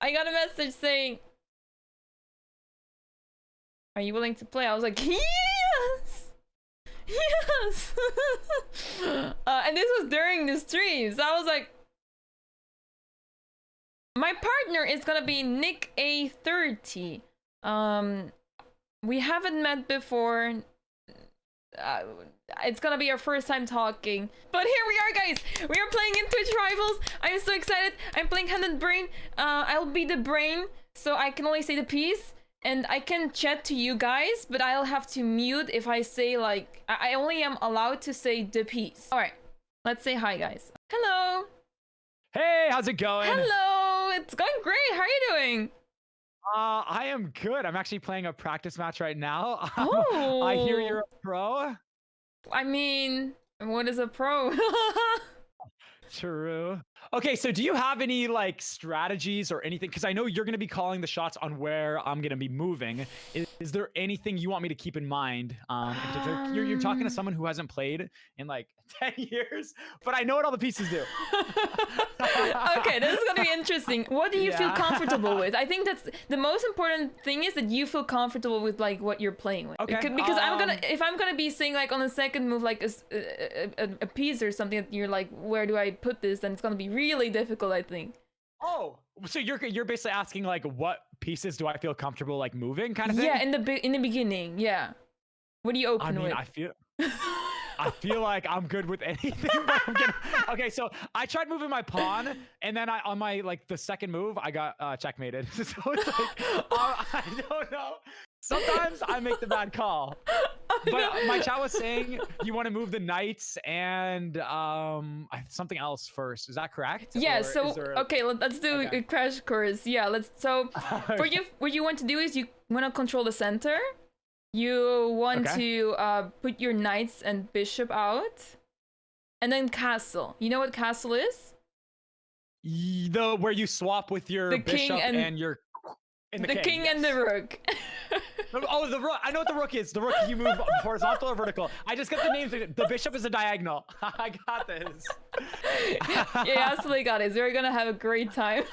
I got a message saying, "Are you willing to play?" I was like, "Yes, yes." And this was during the stream, so I was like, my partner is gonna be Nick A30. We haven't met before. It's gonna be our first time talking, but here we are, guys. We are playing in Twitch Rivals. I'm so excited. I'm playing Hand and Brain. I'll be the brain, so I can only say the piece, and I can chat to you guys, but I'll have to mute if I say, like, I only am allowed to say the piece. All right, let's say hi, guys. Hello. Hey, how's it going? Hello. It's going great. How are you doing? I am good. I'm actually playing a practice match right now. Oh. I hear you're a pro. I mean, what is a pro? True. Okay, so do you have any like strategies or anything? Because I know you're going to be calling the shots on where I'm going to be moving. Is there anything you want me to keep in mind? In particular? You're talking to someone who hasn't played in like 10 years, but I know what all the pieces do. Okay, this is going to be interesting. What do you feel comfortable with? I think that's the most important thing, is that you feel comfortable with like what you're playing with. Okay. Because if I'm gonna be saying like on the second move like a piece or something that you're like, where do I put this? Then it's gonna be really difficult, I think. Oh, so you're basically asking like, what pieces do I feel comfortable like moving, kind of thing? Yeah, in the beginning, yeah. What do you open with? I feel like I'm good with anything, but okay, so I tried moving my pawn, and then on my like the second move, I got checkmated. So it's like, I don't know. Sometimes I make the bad call. But my chat was saying you want to move the knights and something else first. Is that correct? Yeah. So okay, let's do a crash course. Yeah. So for you, what you want to do is you want to control the center. You want to put your knights and bishop out, and then castle. You know what castle is? Where you swap with your bishop and your the king and the rook. Oh, the rook. I know what the rook is. The rook, you move horizontal or vertical. I just got the names. The bishop is a diagonal. I got this. Yeah, absolutely got it. So we're gonna have a great time.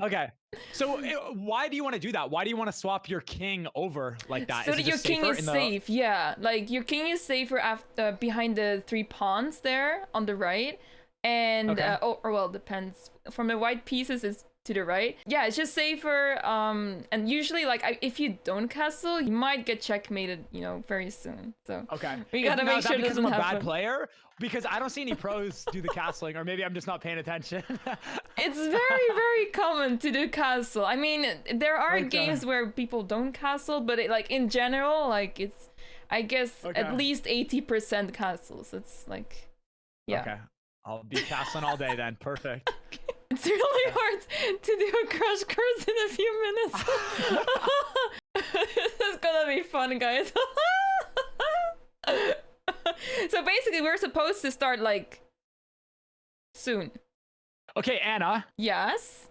Okay. So why do you want to do that? Why do you want to swap your king over like that? So that your king is safe. Yeah, like your king is safer after behind the 3 pawns there on the right, and or well, depends. From the white pieces is to the right. Yeah, it's just safer. And usually, like, if you don't castle, you might get checkmated, you know, very soon. So we gotta make sure it doesn't happen. I'm a bad player? Because I don't see any pros do the castling, or maybe I'm just not paying attention. It's very, very common to do castle. I mean, there are games where people don't castle, but like in general, like it's, I guess, at least 80% castles. It's like, yeah. Okay, I'll be castling all day then. Perfect. It's really hard to do a crash course in a few minutes. This is gonna be fun, guys. So basically, we're supposed to start like soon. Okay, Anna. Yes.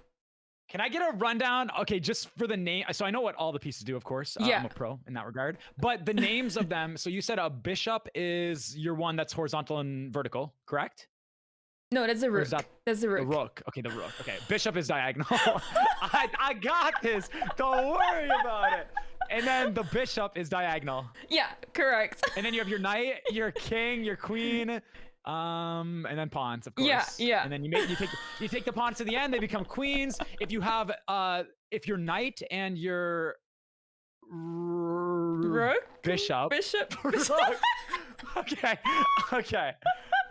Can I get a rundown? Okay, just for the name. So I know what all the pieces do, of course. Yeah. I'm a pro in that regard. But the names of them. So you said a bishop is your one that's horizontal and vertical, correct? No, that's a rook. That's a rook. The rook. Okay, the rook. Okay, bishop is diagonal. I got this. Don't worry about it. And then the bishop is diagonal. Yeah, correct. And then you have your knight, your king, your queen, and then pawns, of course. Yeah, yeah. And then you take the pawns to the end. They become queens. If you have if your knight and your bishop. Rook. Okay.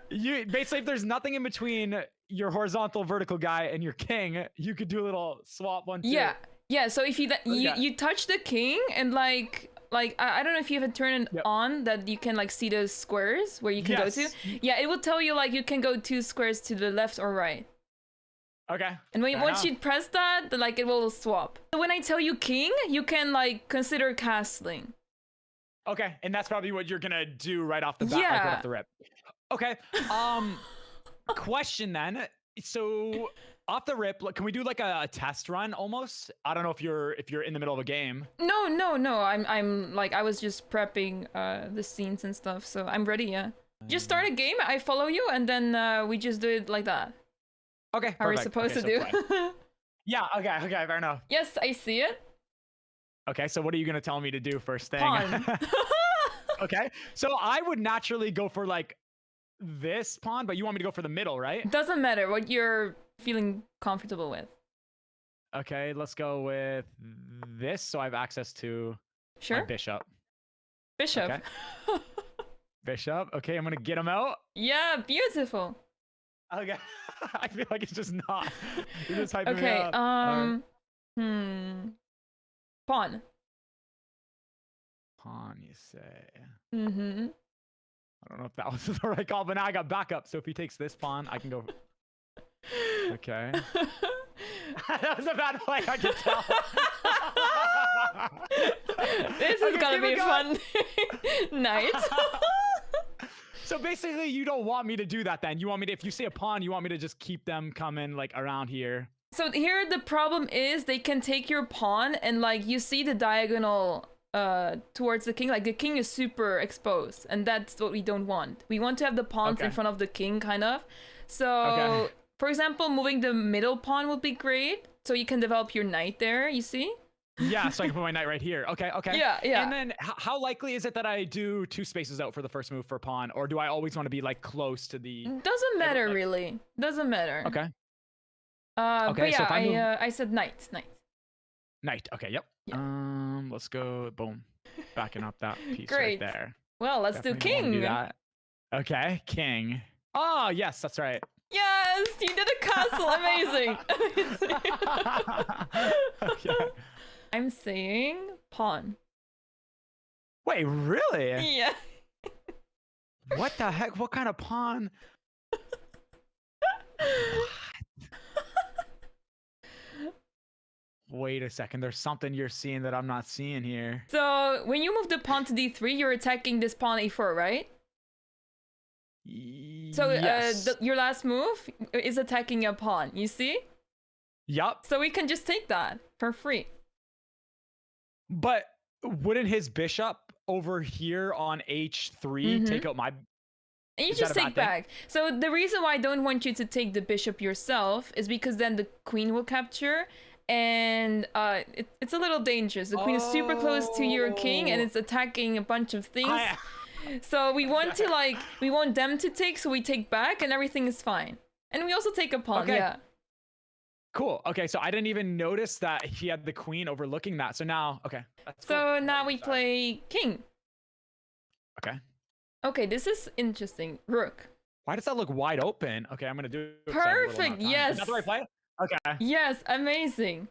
You basically, if there's nothing in between your horizontal vertical guy and your king, you could do a little swap 1-2. Yeah. So if you touch the king and like I don't know if you have it turned on that you can like see those squares where you can go to. Yeah, it will tell you like you can go 2 squares to the left or right. Okay. And once you press that, then, like, it will swap. So when I tell you king, you can like consider castling. Okay, and that's probably what you're gonna do right off the bat, like right off the rip. Okay. Question then. So off the rip, can we do like a test run almost? I don't know if you're in the middle of a game. No. I'm like, I was just prepping the scenes and stuff, so I'm ready. Yeah. Just start a game. I follow you, and then we just do it like that. Okay. How we're supposed to do. Yeah, okay, fair enough. Yes, I see it. Okay, so what are you gonna tell me to do first thing? Pawn. Okay, so I would naturally go for like this pawn, but you want me to go for the middle, right? Doesn't matter what you're feeling comfortable with. Okay, let's go with this, so I have access to my Sure. bishop. Bishop. Okay. Bishop. Okay, I'm gonna get him out. Yeah, beautiful. Okay. I feel like it's just not. You're just hyping me Okay, up. pawn. Pawn, you say? Mm-hmm. I don't know if that was the right call, but now I got backup. So if he takes this pawn, I can go. Okay. That was a bad play, I can tell. This is gonna be a fun night. So basically, you don't want me to do that then. You want me to, if you say a pawn, you want me to just keep them coming like around here. So here the problem is they can take your pawn and like you see the diagonal towards the king, like the king is super exposed, and that's what we don't want. We want to have the pawns in front of the king, kind of. So for example, moving the middle pawn would be great, so you can develop your knight there, you see? Yeah, so I can put my knight right here. Okay. Yeah. And then how likely is it that I do 2 spaces out for the first move for pawn, or do I always want to be like close to the... Doesn't matter, really. Doesn't matter. Okay. But yeah, so I said knight. Knight. Okay, yep. Yeah. Let's go. Boom. Backing up that piece Great. right there. Well, let's Definitely do king. do that. Okay, king. Oh, yes, that's right. Yes, you did a castle. Amazing. Okay. I'm saying pawn. Wait, really? Yeah. What the heck? What kind of pawn? Wait a second. There's something you're seeing that I'm not seeing here. So when you move the pawn to d3, you're attacking this pawn a4, right? So yes. your last move is attacking a pawn, you see? Yup. So we can just take that for free. But wouldn't his bishop over here on h3 take out my... And you just take back. So the reason why I don't want you to take the bishop yourself is because then the queen will capture, and it's a little dangerous. The queen is super close to your king, and it's attacking a bunch of things. So we want to we want them to take, so we take back, and everything is fine. And we also take a pawn. Yeah. Cool. Okay, so I didn't even notice that he had the queen overlooking that. So now, okay. That's so now we play king. Okay. Okay, this is interesting. Rook. Why does that look wide open? Okay, I'm gonna do it. Perfect. Yes. Is that the right play? Okay. Yes, amazing.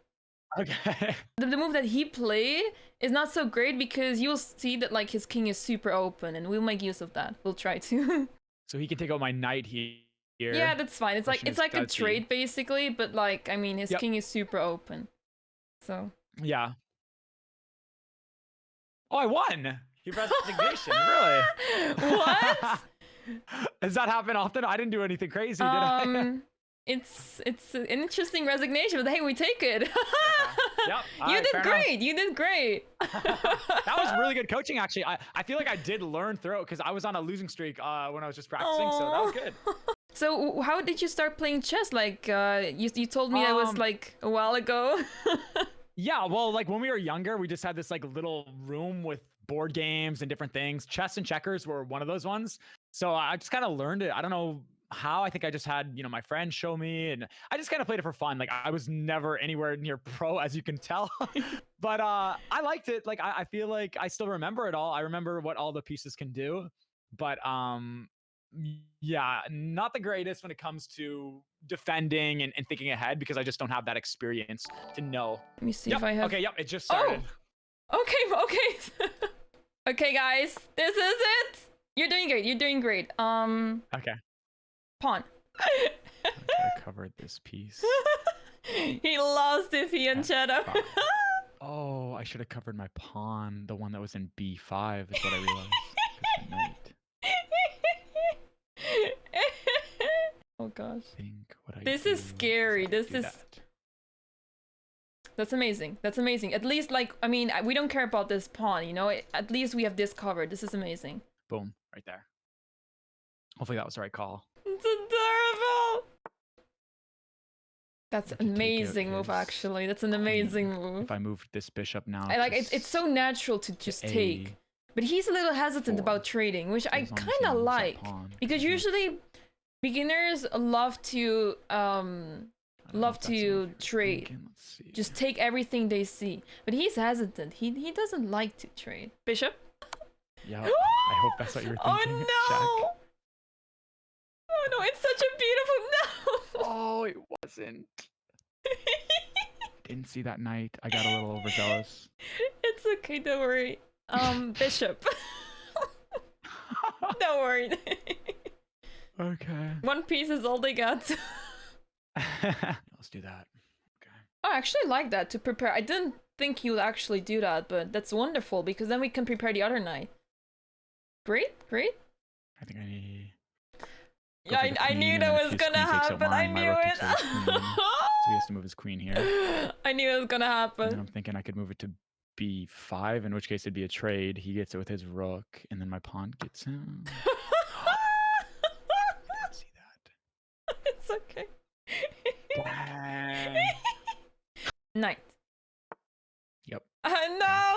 Okay. The move that he played is not so great because you'll see that like his king is super open, and we'll make use of that. We'll try to. So he can take out my knight here. Yeah, that's fine. It's like a trade basically, but like I mean his king is super open. So. Yeah. Oh, I won. He pressed resignation. Really? What? Does that happen often? I didn't do anything crazy, did I? It's an interesting resignation, but hey, we take it. Yep. You did great. You did great. That was really good coaching, actually. I feel like I did learn through it because I was on a losing streak when I was just practicing, so that was good. So how did you start playing chess? Like you told me that was like a while ago. Yeah, well, like when we were younger, we just had this like little room with board games and different things. Chess and checkers were one of those ones. So I just kind of learned it. I don't know how. I think I just had, my friends show me, and I just kind of played it for fun. Like I was never anywhere near pro, as you can tell. But I liked it. Like I feel like I still remember it all. I remember what all the pieces can do. But yeah, not the greatest when it comes to defending and thinking ahead, because I just don't have that experience to know. Let me see if I have. Okay, yep, it just started. Oh. Okay. Okay, guys, this is it. You're doing great. You're doing great. Okay. Pawn. Okay, I covered this piece. He lost it, he and Shadow. Oh, I should have covered my pawn, the one that was in b5 is what I realized. Oh gosh. What this is scary. This is... That's amazing. That's amazing. At least, like, I mean, we don't care about this pawn, At least we have this covered. This is amazing. Boom. Right there. Hopefully that was the right call. It's adorable. That's I could take out amazing move, his actually. That's an queen. amazing move. If I moved this bishop now, I like to it's so natural to just take. A4, But he's a little hesitant about trading, which I as long as he kind of moves that like. pawn, Because he- usually beginners love to I don't know love if that's the move to he was trade. thinking. Let's see. Just take everything they see. But he's hesitant. He doesn't like to trade. Bishop? Yeah, I hope that's what you're Oh thinking. no! Check. Oh no, it's such a beautiful no! Oh, it wasn't. Didn't see that knight. I got a little overzealous. It's okay, don't worry. Bishop. Don't worry. Okay. One piece is all they got. Let's do that. Okay. I actually like that to prepare. I didn't think you would actually do that, but that's wonderful because then we can prepare the other knight. Great, great. I think I need. Yeah, I knew that was gonna happen. I knew it. So he has to move his queen here. I knew it was gonna And then happen. I'm thinking I could move it to b5, in which case it'd be a trade. He gets it with his rook, and then my pawn gets him. Didn't see that. It's okay. Dang. Knight. Yep. No, He's no,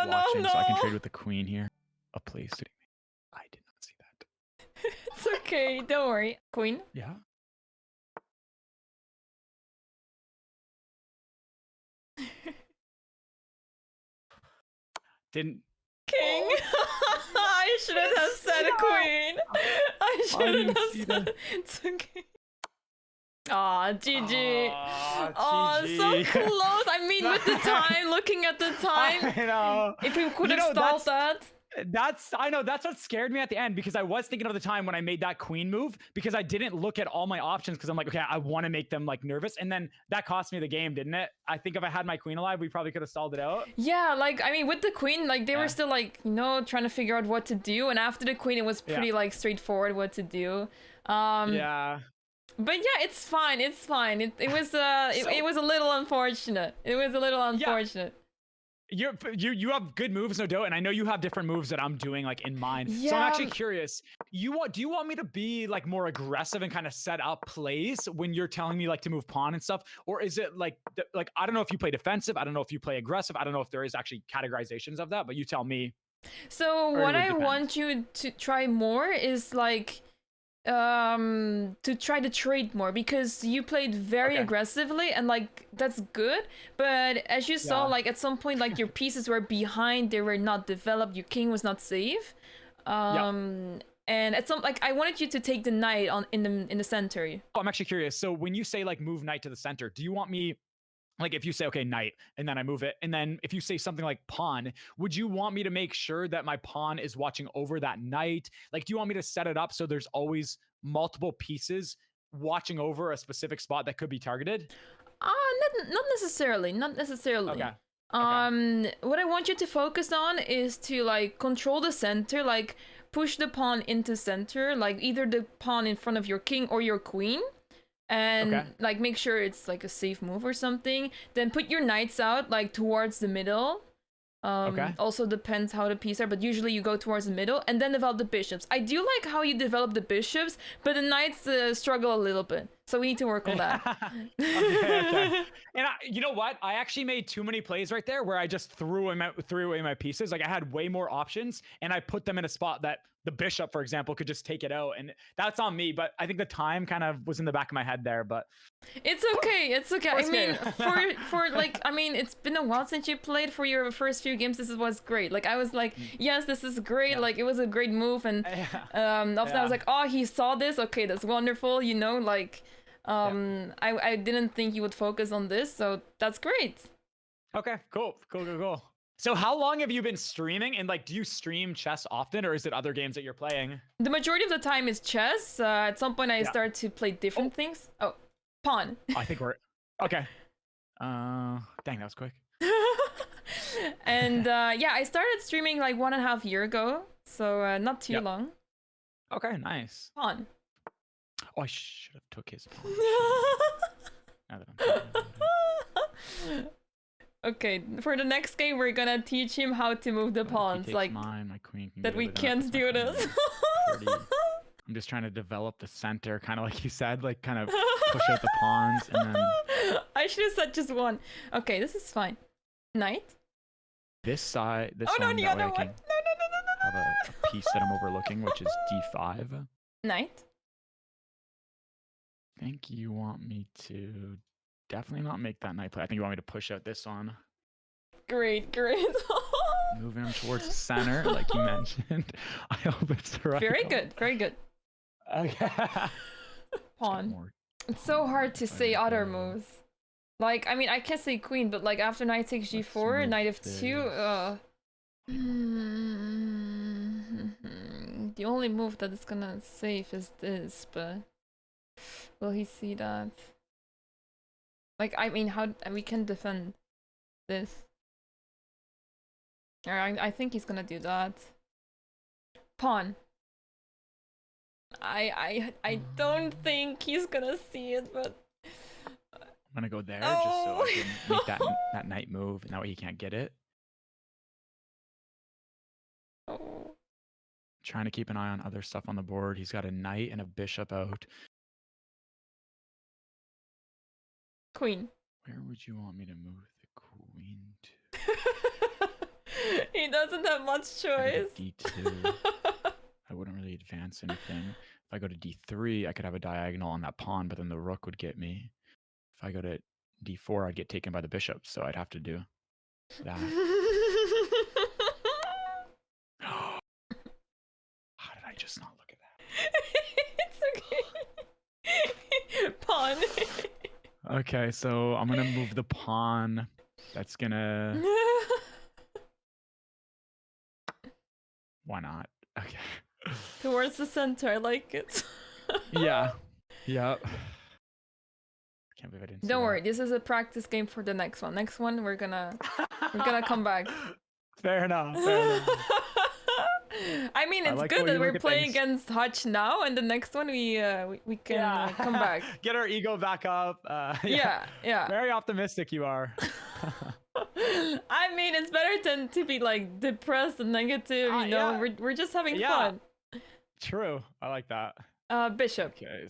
watching, no, So I can no. trade with the queen here. A place sitting. I did not see that. It's okay. Don't worry. Queen. Yeah. Didn't. King. I shouldn't have said queen. I shouldn't have said. It's okay. Aw, GG. Oh, so GG. close. I mean, with the time, looking at the time, I know. if we could You have know, stalled that. I know that's what scared me at the end, because I was thinking of the time when I made that queen move, because I didn't look at all my options, because I'm like, okay, I want to make them like nervous, and then that cost me the game, didn't it? I think if I had my queen alive, we probably could have stalled it out. Yeah, like, I mean, with the queen, like, they Yeah. were still, like, you know, trying to figure out what to do, and after the queen, it was pretty, like, straightforward what to do. Yeah. But yeah, it's fine, it's fine. It was, it was a little unfortunate. It was a little unfortunate. You have good moves, no doubt, and I know you have different moves that I'm doing like in mind. So I'm actually curious. Do you want me to be like more aggressive and kind of set up plays when you're telling me like to move pawn and stuff, or is it like I don't know if you play defensive, I don't know if you play aggressive, I don't know if there is actually categorizations of that, but you tell me. So Or it what would I depend. want you to try more is like to try to trade more, because you played very aggressively, and like that's good, but as you saw, like at some point, like your pieces were behind, they were not developed, your king was not safe, and at some, like, I wanted you to take the knight on in the center. I'm actually curious. So when you say like move knight to the center, do you want me, like, if you say, okay, knight, and then I move it, and then if you say something like pawn, would you want me to make sure that my pawn is watching over that knight? Like, do you want me to set it up so there's always multiple pieces watching over a specific spot that could be targeted? Not necessarily, not necessarily. Okay. What I want you to focus on is to like control the center, like push the pawn into center, like either the pawn in front of your king or your queen, and like make sure it's like a safe move or something. Then put your knights out like towards the middle. Also depends how the pieces are, but usually you go towards the middle, and then develop the bishops. I do like how you develop the bishops, but the knights struggle a little bit, so we need to work on that. okay. And you know what? I actually made too many plays right there where I just threw away my pieces. Like I had way more options, and I put them in a spot that the bishop, for example, could just take it out, and that's on me. But I think the time kind of was in the back of my head there. But it's okay. It's okay. I mean, for like, I mean, it's been a while since you played. For your first few games, this was great. Like I was like, yes, this is great. Like it was a great move, and often I was like, oh, he saw this. Okay, that's wonderful. You know, like. I didn't think you would focus on this, so that's great. Okay, cool. So how long have you been streaming, and like do you stream chess often, or is it other games that you're playing? The majority of the time is chess. At some point I start to play different things. Oh, pawn. I think we're okay. Dang, that was quick. And yeah, I started streaming like 1.5 years ago, so not too long. Okay, nice. Pawn. Oh, I should have took his pawn. Now that I'm thinking about it. Okay, for the next game, we're gonna teach him how to move the pawns, like mine, my queen can that get we it, but can't that's do not gonna this. be pretty. I'm just trying to develop the center, kind of like you said, like kind of push out the pawns and then I should have said just one. Okay, this is fine. Knight. this side, this Oh no, one, the that way other I one. can No, have a piece that I'm overlooking, which is d5. Knight. I think you want me to definitely not make that knight play. I think you want me to push out this one. Great, great. Move him towards the center, like you mentioned. I hope it's the right Very one. good, very good. Okay. Pawn. It's so hard to say other moves. Like, I mean, I can say queen, but like after knight takes g4, move knight f2, the only move that is gonna save is this, but will he see that? Like, I mean, how we can defend this? I think he's gonna do that. Pawn. I don't think he's gonna see it, but I'm gonna go there just so I can make that knight move, and that way he can't get it. Oh. Trying to keep an eye on other stuff on the board. He's got a knight and a bishop out. Queen. Where would you want me to move the queen to? He doesn't have much choice. D2. I wouldn't really advance anything. If I go to D3, I could have a diagonal on that pawn, but then the rook would get me. If I go to D4, I'd get taken by the bishop, so I'd have to do that. How did I just not look at that? It's okay. Pawn. Okay, so I'm gonna move the pawn. That's gonna... Why not? Okay. Towards the center, I like it. Yeah. Yep. Can't believe I didn't see Don't that. worry, this is a practice game for the next one. Next one, we're gonna come back. Fair enough. Fair enough. I mean, it's like good how that you we're look at playing things. against Hutch now, and the next one we can come back. Get our ego back up. Yeah. Very optimistic you are. I mean, it's better than to be like depressed and negative. You know, yeah. we're just having Yeah. fun. True. I like that. Bishop. Okay.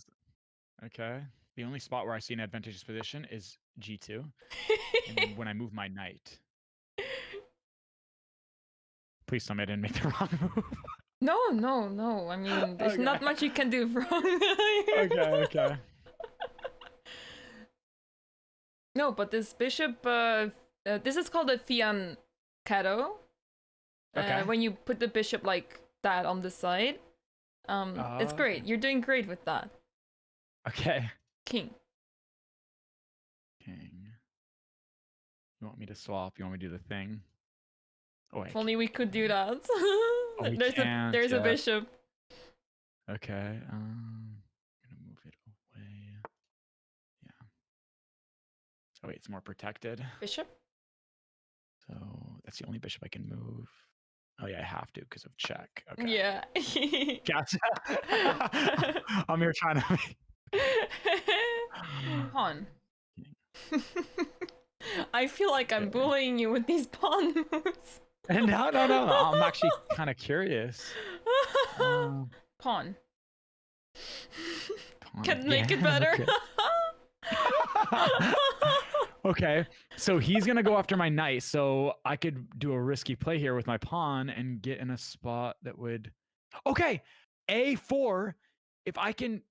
Okay. The only spot where I see an advantageous position is G2. And then when I move my knight. Please tell me I didn't make the wrong move. No. I mean, there's not much you can do wrong. Okay. No, but this bishop, this is called a fianchetto. Okay. When you put the bishop like that on the side. It's great. Okay. You're doing great with that. Okay. King. King. You want me to swap? You want me to do the thing? Oh, wait. If only we could do that. we there's can't, there's a bishop. Okay. I'm gonna move it away. Yeah. Oh wait, it's more protected. Bishop. So that's the only bishop I can move. Oh yeah, I have to because of check. Okay. Yeah. Gotcha. I'm here trying to make... Pawn. I feel like I'm bullying you with these pawn moves. No. I'm actually kind of curious. Pawn. Pawn. Can make it better. Okay, so he's gonna go after my knight, so I could do a risky play here with my pawn and get in a spot that would... Okay, A4. If I can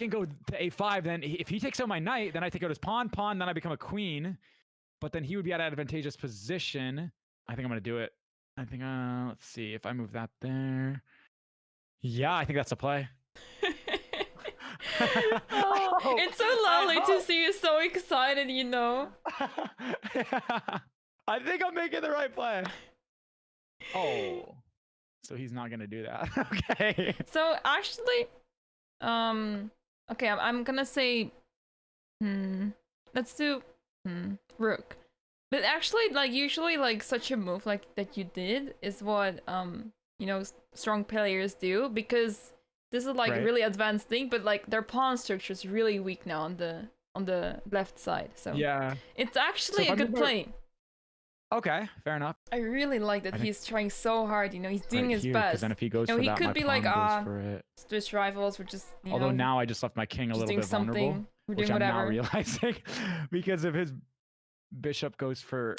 go to A5, then if he takes out my knight, then I take out his pawn, then I become a queen. But then he would be at an advantageous position. I think I'm gonna do it. I think let's see if I move that there. Yeah, I think that's a play. It's so lovely to see you so excited, you know. I think I'm making the right play. Oh, so he's not gonna do that. Okay. So actually, okay, I'm gonna say, let's do, rook. But actually, like usually, like such a move like that you did is what you know, strong players do, because this is like a really advanced thing, but like their pawn structure is really weak now on the left side. So yeah, it's actually a good play. Okay, fair enough. I really like that I think he's trying so hard. You know, he's doing right his here, best. then if he goes You know, for he that, could my be pawn like, goes for it. Switch rivals. We're just, you Although know, now I just left my king a just little doing bit vulnerable, something. We're which doing I'm now whatever. realizing because if his bishop goes for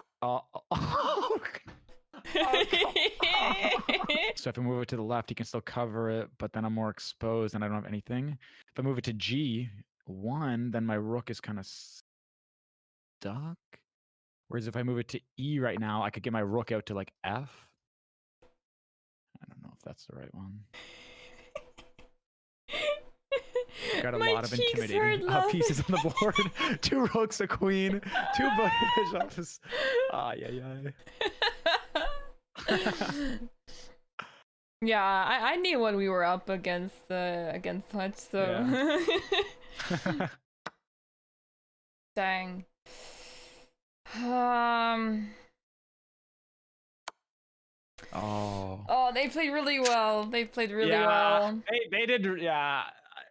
so if I move it to the left, he can still cover it, but then I'm more exposed and I don't have anything. If I move it to G1, then my rook is kind of stuck. Whereas if I move it to E right now, I could get my rook out to like F. I don't know if that's the right one. Got a My lot of cheeks intimidating hurt laughing. pieces on the board. 2 rooks, a queen, 2 bishops. Yeah. Yeah, I knew what we were up against Hutch, so Yeah. dang. Oh, they played really well. They played really well. They did. Yeah.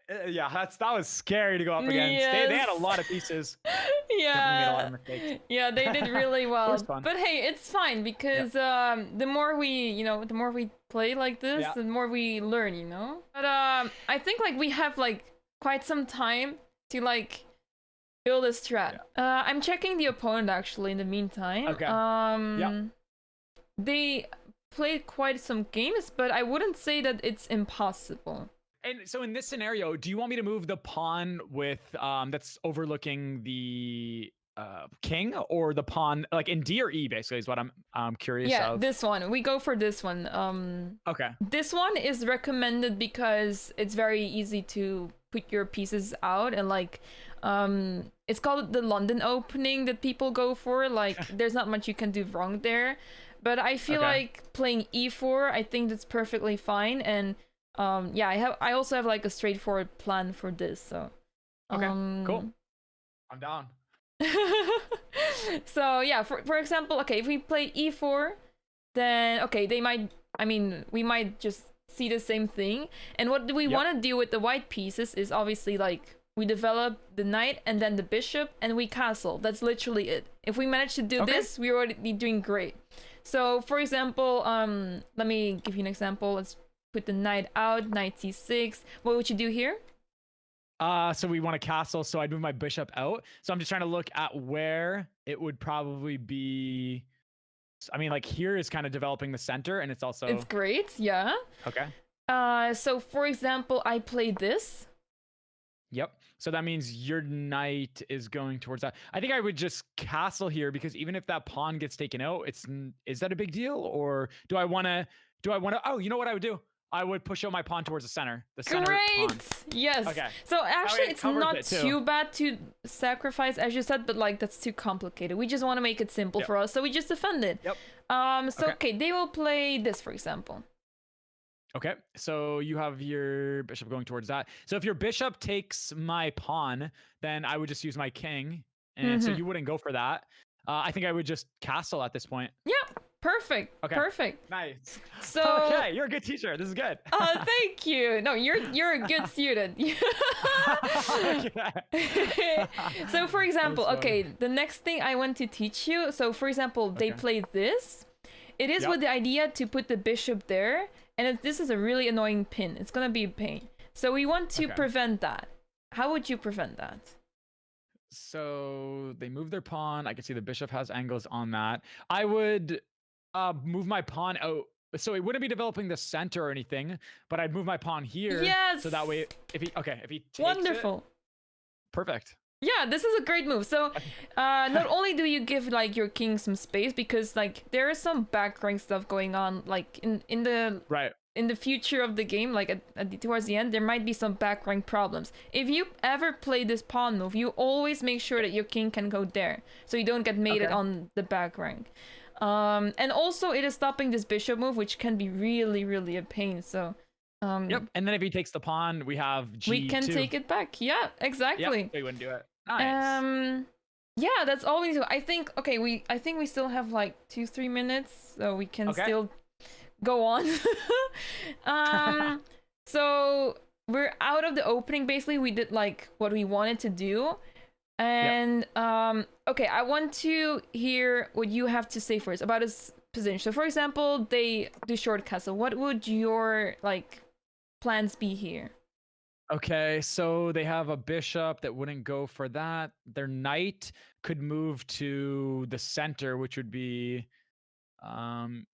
That was scary to go up against. Yes. They had a lot of pieces. Yeah. Definitely made a lot of mistakes. Yeah, they did really well. was fun. But hey, it's fine because the more we play like this, the more we learn, you know? But I think like we have like quite some time to like build a strat. I'm checking the opponent actually in the meantime. Okay. They played quite some games, but I wouldn't say that it's impossible. And so in this scenario, do you want me to move the pawn with that's overlooking the king, or the pawn like in D or E basically is what I'm curious of. This one. We go for this one. Okay. This one is recommended because it's very easy to put your pieces out, and like it's called the London opening that people go for. Like there's not much you can do wrong there. But I feel like playing E4, I think that's perfectly fine, and I also have like a straightforward plan for this, so cool. I'm down. So yeah, for example, okay, if we play E4, then we might just see the same thing. And what we want to do with the white pieces is obviously like we develop the knight and then the bishop and we castle. That's literally it. If we manage to do this, we're already doing great. So for example, let me give you an example. Let's put the knight out, knight c6. What would you do here? So we want a castle, so I'd move my bishop out. So I'm just trying to look at where it would probably be. I mean, like here is kind of developing the center, and it's also... It's great, yeah. Okay. So for example, I play this. Yep. So that means your knight is going towards that. I think I would just castle here, because even if that pawn gets taken out, is that a big deal? Or do I want to, oh, you know what I would do? I would push out my pawn towards the center. The center Great! pawn. Yes. Okay. So actually, it's not it too bad to sacrifice, as you said, but like that's too complicated. We just want to make it simple for us, so we just defend it. Yep. Okay, they will play this, for example. Okay, so you have your bishop going towards that. So if your bishop takes my pawn, then I would just use my king, and so you wouldn't go for that. I think I would just castle at this point. Yeah. Perfect. Okay. Perfect. Nice. So okay, you're a good teacher. This is good. Thank you. No, you're a good student. So for example, okay, the next thing I want to teach you. So for example, they play this. It is with the idea to put the bishop there, and this is a really annoying pin. It's gonna be a pain. So we want to prevent that. How would you prevent that? So they move their pawn. I can see the bishop has angles on that. I would move my pawn out, so it wouldn't be developing the center or anything, but I'd move my pawn here. Yes. So that way, if he takes Wonderful. Perfect. Yeah, this is a great move. So not only do you give like your king some space, because like there is some back rank stuff going on, like in the future of the game, like towards the end, there might be some back rank problems. If you ever play this pawn move, you always make sure that your king can go there, so you don't get mated on the back rank. And also it is stopping this bishop move, which can be really, really a pain. So yep. And then if he takes the pawn, we have G2. We can take it back. Yeah, exactly. Yep, we wouldn't do it. Nice. Yeah, that's all we do. I think we still have like 2-3 minutes, so we can still go on. So we're out of the opening. Basically, we did like what we wanted to do. And okay, I want to hear what you have to say first about his position. So for example, they do short castle. What would your like plans be here? Okay, so they have a bishop that wouldn't go for that. Their knight could move to the center, which would be um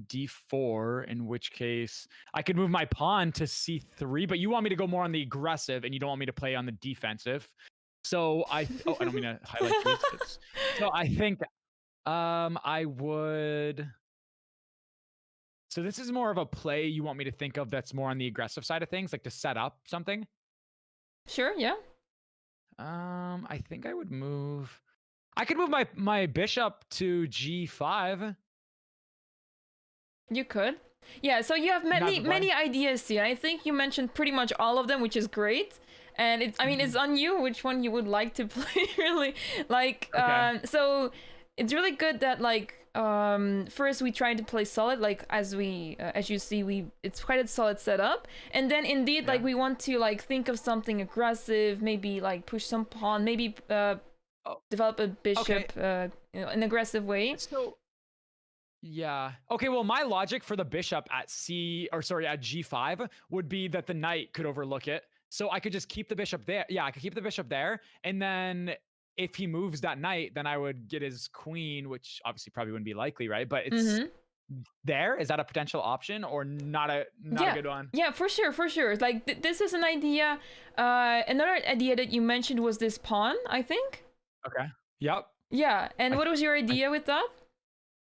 d4, in which case I could move my pawn to c3, but you want me to go more on the aggressive and you don't want me to play on the defensive. So I don't mean to highlight these. So I think I would. So this is more of a play you want me to think of that's more on the aggressive side of things, like to set up something. Sure, yeah. I think I would move. I could move my bishop to g5. You could. Yeah, so you have many ideas here. I think you mentioned pretty much all of them, which is great. And it's I mean it's on you which one you would like to play really. Like Okay. so it's really good that like first we tried to play solid, like as you see it's quite a solid setup, and then indeed like we want to like think of something aggressive, maybe like push some pawn, maybe develop a bishop you know, in an aggressive way. So yeah. Okay, well my logic for the bishop at at g5 would be that the knight could overlook it. So I could just keep the bishop there. Yeah, I could keep the bishop there, and then if he moves that knight, then I would get his queen, which obviously probably wouldn't be likely, right? But it's there. Is that a potential option or not a good one? Yeah, for sure, for sure. Like this is an idea. Another idea that you mentioned was this pawn, I think. Okay. Yep. Yeah, and what was your idea with that?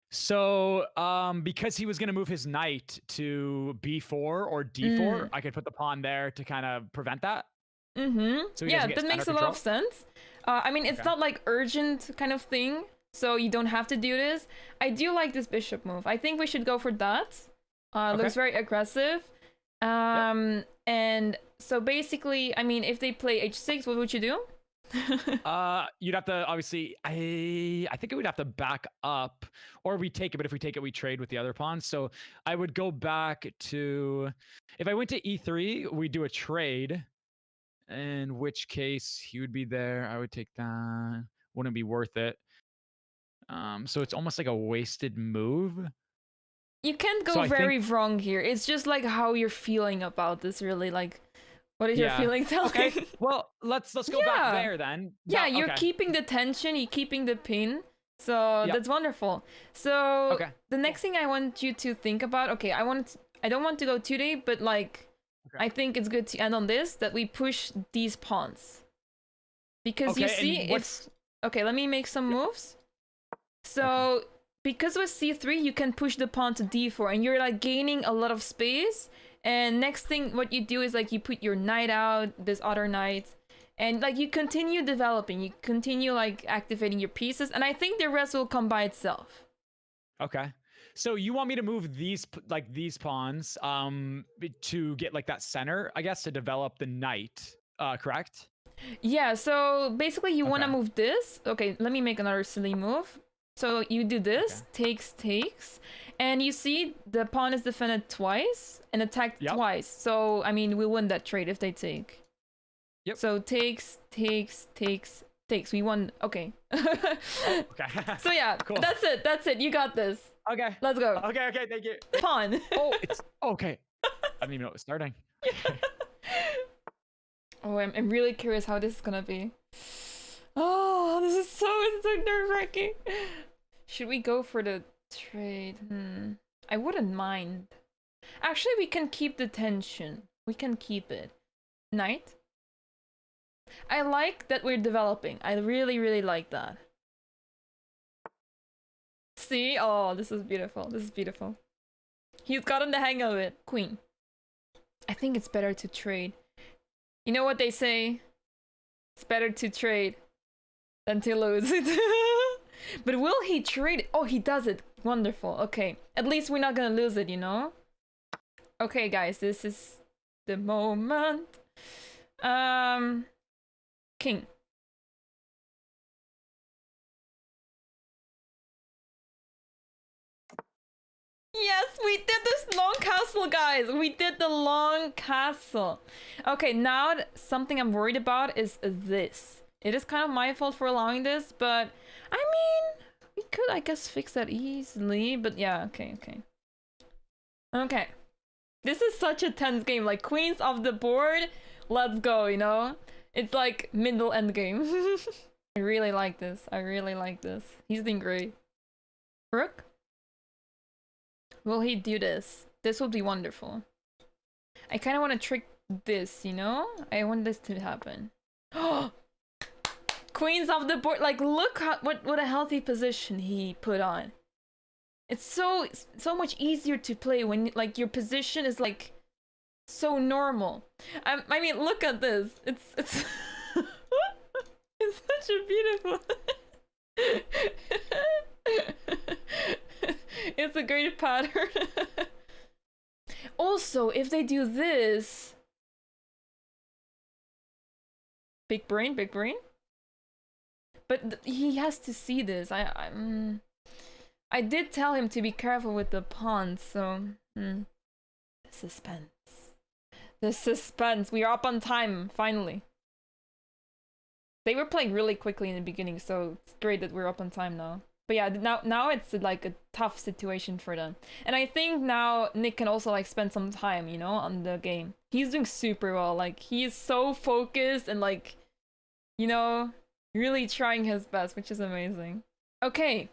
So, because he was going to move his knight to b4 or d4, I could put the pawn there to kind of prevent that. So yeah, that makes a lot of sense. I mean, it's not like urgent kind of thing, so you don't have to do this. I do like this bishop move. I think we should go for that. Looks very aggressive. And so basically, I mean, if they play h6, what would you do? You'd have to obviously. I think we'd have to back up, or we take it. But if we take it, we trade with the other pawns. So I would go back to. If I went to e3, we do a trade. In which case he would be there. I would take that. Wouldn't be worth it. So it's almost like a wasted move. You can't go very wrong here. It's just like how you're feeling about this, really. Like, what is your feeling telling? Okay. Well, let's go back there then. Yeah, you're keeping the tension, you're keeping the pin. So that's wonderful. So the next thing I want you to think about, I don't want to go today, but like I think it's good to end on this, that we push these pawns. Because you see if let me make some moves. So because with c3 you can push the pawn to d4 and you're like gaining a lot of space. And next thing what you do is like you put your knight out, this other knight, and like you continue developing, you continue like activating your pieces, and I think the rest will come by itself. Okay. So you want me to move these pawns to get like that center, I guess, to develop the knight, correct? Yeah, so basically you want to move this. Okay, let me make another silly move. So you do this, takes, and you see the pawn is defended twice and attacked twice. So, I mean, we win that trade if they take. Yep. So takes. We won. Okay. So yeah, cool. That's it. You got this. Okay. Let's go. Okay, thank you. Pawn. It's okay. I didn't even know it was starting. Oh, I'm really curious how this is gonna be. Oh, this is so nerve-wracking. Should we go for the trade? I wouldn't mind. Actually, we can keep the tension. We can keep it. Knight. I like that we're developing. I really, really like that. See? Oh, this is beautiful. This is beautiful. He's gotten the hang of it. Queen. I think it's better to trade. You know what they say? It's better to trade than to lose it. But will he trade it? Oh, he does it. Wonderful. Okay. At least we're not gonna lose it, you know? Okay, guys. This is the moment. King. Yes, we did this long castle, guys. We did the long castle. Okay, now something I'm worried about is this. It is kind of my fault for allowing this, but I mean, we could, I guess, fix that easily. But yeah, okay. Okay. This is such a tense game. Like, queens off the board, let's go, you know? It's like middle end game. I really like this. I really like this. He's doing great. Rook? Will he do this? This will be wonderful. I kind of want to trick this, you know? I want this to happen. Queens off the board. Like, look how, what a healthy position he put on. It's so much easier to play when like your position is like so normal. I mean, look at this. It's it's such a beautiful. It's a great pattern. Also, if they do this, big brain. But he has to see this. I did tell him to be careful with the pawns, so... Suspense. The suspense. We are up on time, finally. They were playing really quickly in the beginning, so it's great that we're up on time now. But yeah, now it's like a tough situation for them. And I think now Nick can also like spend some time, you know, on the game. He's doing super well. Like, he is so focused and like, you know, really trying his best, which is amazing. Okay.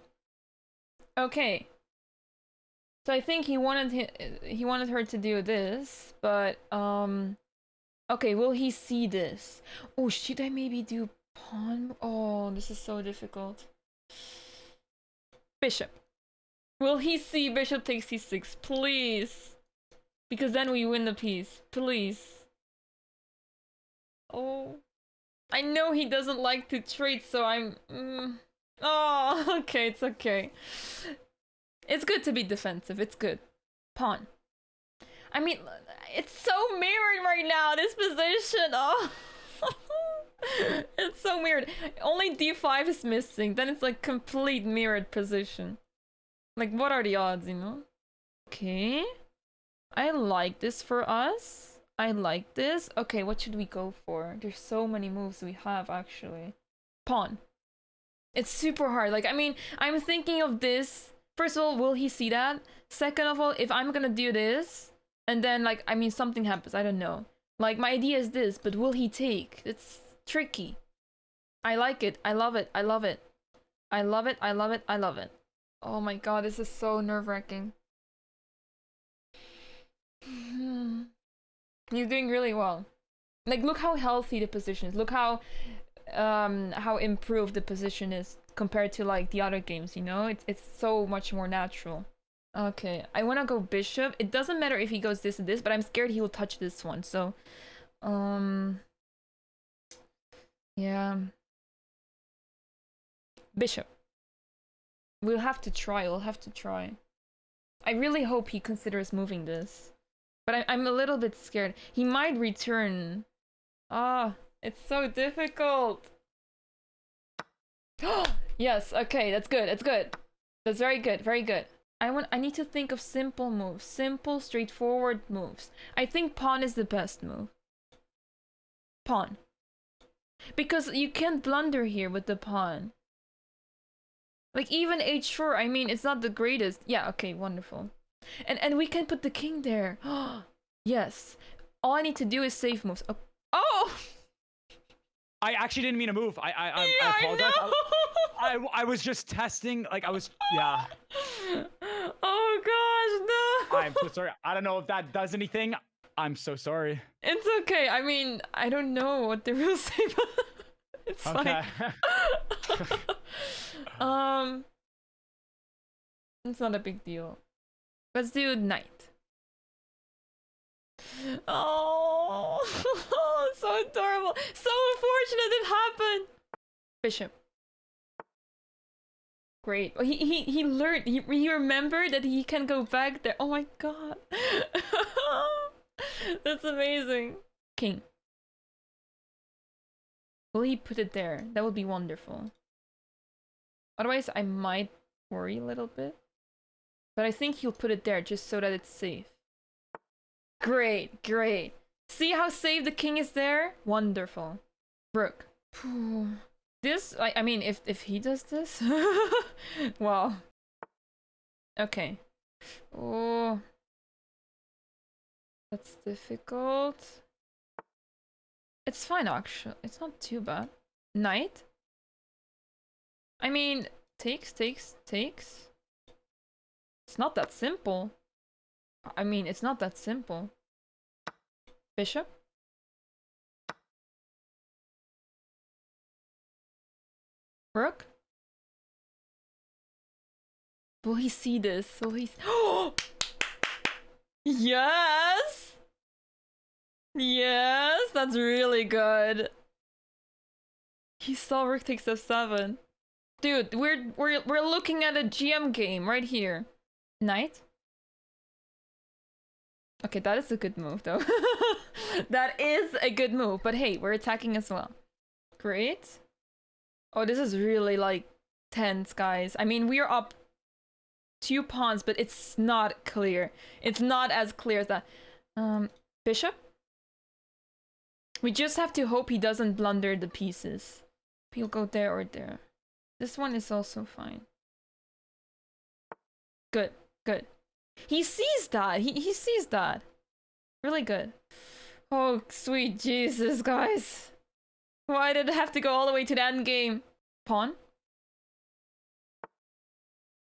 So I think he wanted her to do this, but okay, will he see this? Oh, should I maybe do pawn? Oh, this is so difficult. Bishop. Will he see bishop takes c6? Please. Because then we win the piece. Please. Oh. I know he doesn't like to trade, so I'm... Oh, okay, it's okay. It's good to be defensive, it's good. Pawn. I mean, it's so mirrored right now, this position. Oh. It's so weird. Only d5 is missing, then it's like complete mirrored position. Like, what are the odds, you know? Okay. I like this for us. I like this. Okay, what should we go for? There's so many moves we have, actually. Pawn. It's super hard. Like, I mean, I'm thinking of this. First of all, will he see that? Second of all, if I'm gonna do this, and then, like, I mean, something happens. I don't know. Like, my idea is this, but will he take? It's tricky. I like it. I love it. I love it. I love it. I love it. I love it. Oh my god, this is so nerve-wracking. He's doing really well. Like, look how healthy the position is. Look how improved the position is compared to like the other games, you know? It's so much more natural. Okay, I want to go bishop. It doesn't matter if he goes this and this, but I'm scared he will touch this one. So yeah, bishop. We'll have to try. I really hope he considers moving this, but I'm a little bit scared. He might return. Ah, it's so difficult. Yes, okay, that's good. That's very good. I need to think of simple moves. Simple, straightforward moves. I think pawn is the best move. Pawn. Because you can't blunder here with the pawn. Like, even h4, I mean, it's not the greatest. Yeah, okay, wonderful. And we can put the king there. Yes. All I need to do is save moves. Oh! I actually didn't mean to move. I apologize. I was just testing. Like, yeah. Oh gosh, no. I'm so sorry. I don't know if that does anything. I'm so sorry. It's okay. I mean, I don't know what the rules say, but it's fine. It's not a big deal. Let's do knight. Oh, so adorable. So unfortunate it happened. Bishop. Great. He learned. He remembered that he can go back there. Oh my god. That's amazing. King. Will he put it there? That would be wonderful. Otherwise, I might worry a little bit. But I think he'll put it there just so that it's safe. Great. See how safe the king is there? Wonderful. Rook. Phew. This, I mean, if he does this, well, okay. Oh, that's difficult. It's fine, actually. It's not too bad. Knight? I mean, takes. It's not that simple. I mean, it's not that simple. Bishop? Rook? Will he see this? Will he? Oh! Yes! Yes, that's really good. He saw Rook takes f7. Dude, we're looking at a GM game right here. Knight? Okay, that is a good move though. That is a good move, but hey, we're attacking as well. Great. Oh, this is really like tense, guys. I mean, we're up 2 pawns, but it's not clear. It's not as clear as that. Bishop? We just have to hope he doesn't blunder the pieces. He'll go there or there. This one is also fine. Good, good. He sees that. He sees that. Really good. Oh, sweet Jesus, guys. Why did it have to go all the way to the end game? Pawn?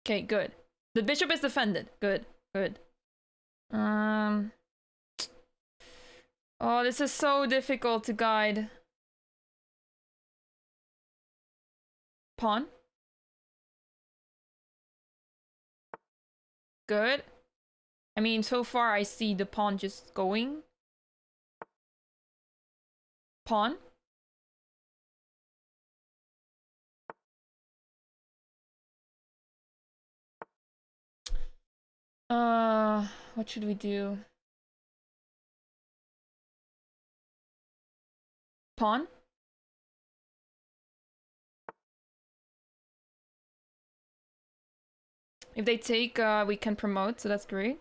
Okay, good. The bishop is defended. Good, good. Oh, this is so difficult to guide. Pawn? Good. I mean, so far I see the pawn just going. Pawn? What should we do? Pawn? If they take, we can promote, so that's great.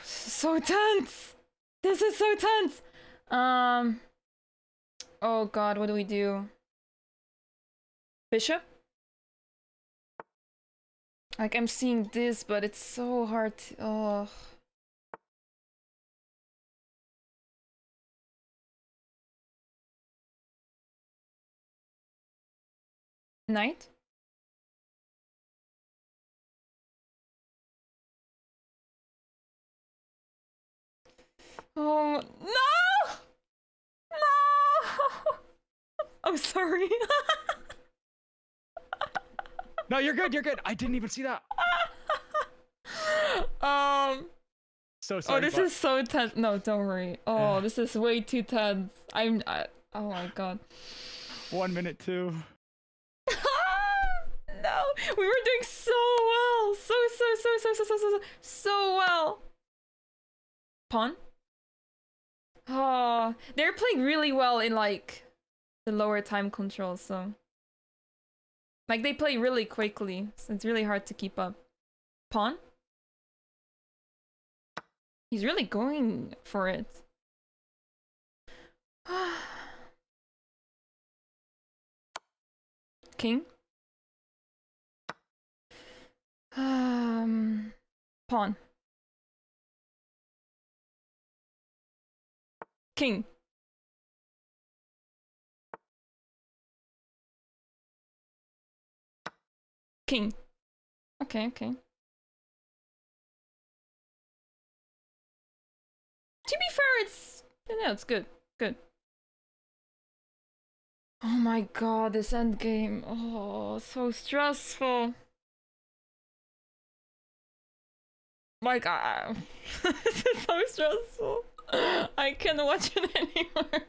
This is so tense! This is so tense! Oh god, what do we do? Bishop? Like, I'm seeing this, but it's so hard to... Oh. Knight? Oh, no! No! I'm sorry. No, you're good. You're good. I didn't even see that. So sorry. Oh, this is so tense. No, don't worry. Oh, this is way too tense. Oh my god. 1 minute 2. No, we were doing so well. So well. Pawn? Oh, they're playing really well in like the lower time control, so like they play really quickly, so it's really hard to keep up. Pawn? He's really going for it. King? Pawn. King. King. Okay, okay. To be fair, it's good. Good. Oh my god, this endgame. Oh, so stressful. Like, this is so stressful. I can't watch it anymore.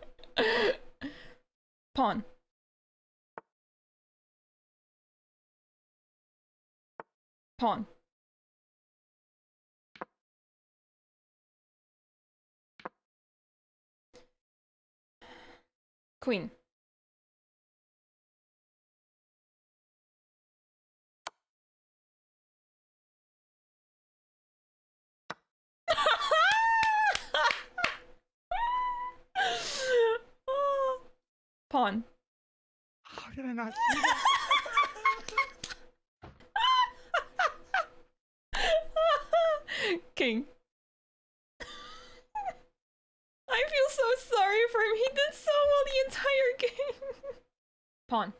Pawn. Pawn. Queen. Pawn. How did I not see that? King. I feel so sorry for him. He did so well the entire game. Pawn.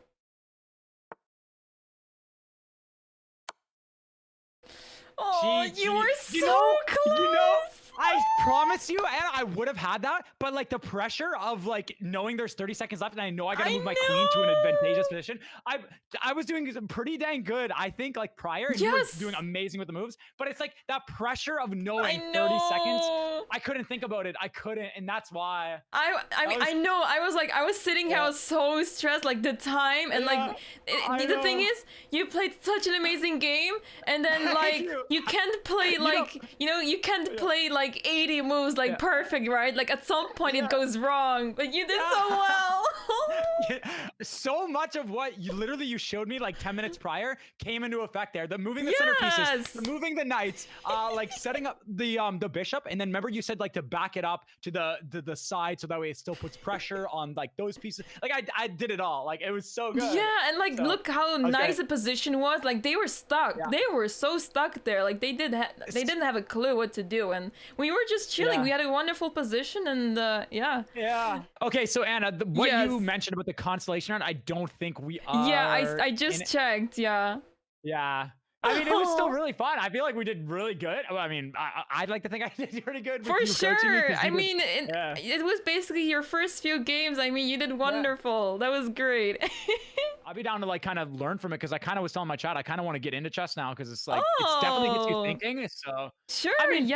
Oh, you were so close. I promise you, and I would have had that, but like the pressure of like knowing there's 30 seconds left and I know I gotta move my queen to an advantageous position. I was doing pretty dang good, I think, like prior, and you were doing amazing with the moves, but it's like that pressure of knowing 30 seconds. I couldn't think about it. I couldn't, and that's why. I know. I was sitting here, I was so stressed, like the time, and like the thing is, you played such an amazing game, and then like you can't play like you can't play like 80 moves like perfect, right? Like at some point it goes wrong, but you did so well. So much of what you showed me like 10 minutes prior came into effect there. The moving the centerpieces, the moving the knights, like setting up the bishop, and then remember you said like to back it up to the side so that way it still puts pressure on like those pieces. Like I did it all. Like it was so good. Yeah, and like look how nice the position was. Like they were stuck. They were so stuck there. Like they didn't have a clue what to do, and we were just chilling. We had a wonderful position, and yeah. Okay, so Anna, what you mentioned about the constellation round, I don't think we are. Yeah, I just checked. Yeah. I mean, it was still really fun. I feel like we did really good. Well, I mean, I'd like to think I did pretty good. For sure. I mean, it was basically your first few games. I mean, you did wonderful. That was great. I'll be down to like kind of learn from it, because I kind of was telling my chat I kind of want to get into chess now, because it's like it's definitely gets you thinking. So sure, I mean,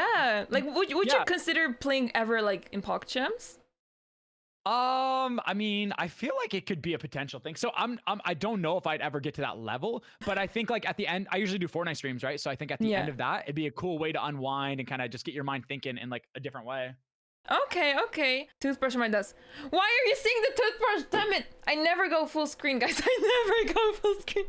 like would you consider playing ever like in PogChamps? I mean, I feel like it could be a potential thing. So I don't know if I'd ever get to that level, but I think like at the end, I usually do Fortnite streams, right? So I think at the end of that, it'd be a cool way to unwind and kind of just get your mind thinking in like a different way. Okay. Toothbrush on my desk. Why are you seeing the toothbrush? Damn it! I never go full screen, guys. I never go full screen.